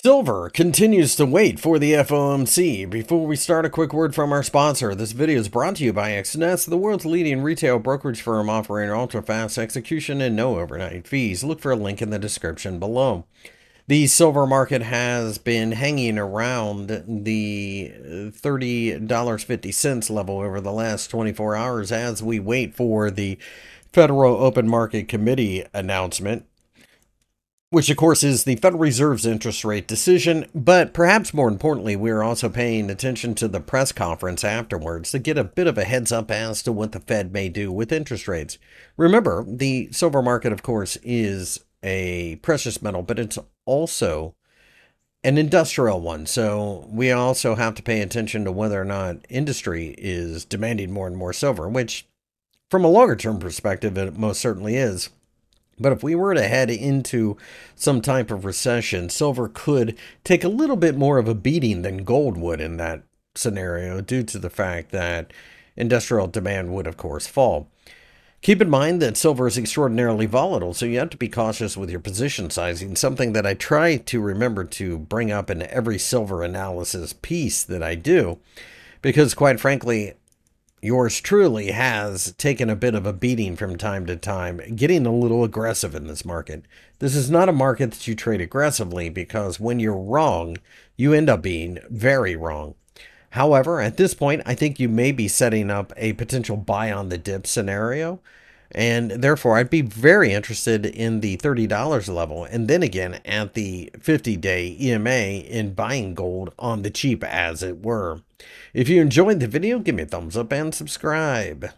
Silver continues to wait for the FOMC. Before we start, a quick word from our sponsor. This video is brought to you by XNS, the world's leading retail brokerage firm offering ultra-fast execution and no overnight fees. Look for a link in the description below. The silver market has been hanging around the $30.50 level over the last 24 hours as we wait for the Federal Open Market Committee announcement, which of course is the Federal Reserve's interest rate decision. But perhaps more importantly, we're also paying attention to the press conference afterwards to get a bit of a heads up as to what the Fed may do with interest rates. Remember, the silver market, of course, is a precious metal, but it's also an industrial one. So we also have to pay attention to whether or not industry is demanding more and more silver, which from a longer term perspective, it most certainly is. But if we were to head into some type of recession, silver could take a little bit more of a beating than gold would in that scenario, due to the fact that industrial demand would, of course, fall. Keep in mind that silver is extraordinarily volatile, so you have to be cautious with your position sizing, something that I try to remember to bring up in every silver analysis piece that I do, because quite frankly, yours truly has taken a bit of a beating from time to time, getting a little aggressive in this market. This is not a market that you trade aggressively, because when you're wrong, you end up being very wrong. However, at this point, I think you may be setting up a potential buy on the dip scenario. And therefore, I'd be very interested in the $30 level, and then again at the 50-day EMA in buying gold on the cheap, as it were. If you enjoyed the video, give me a thumbs up and subscribe.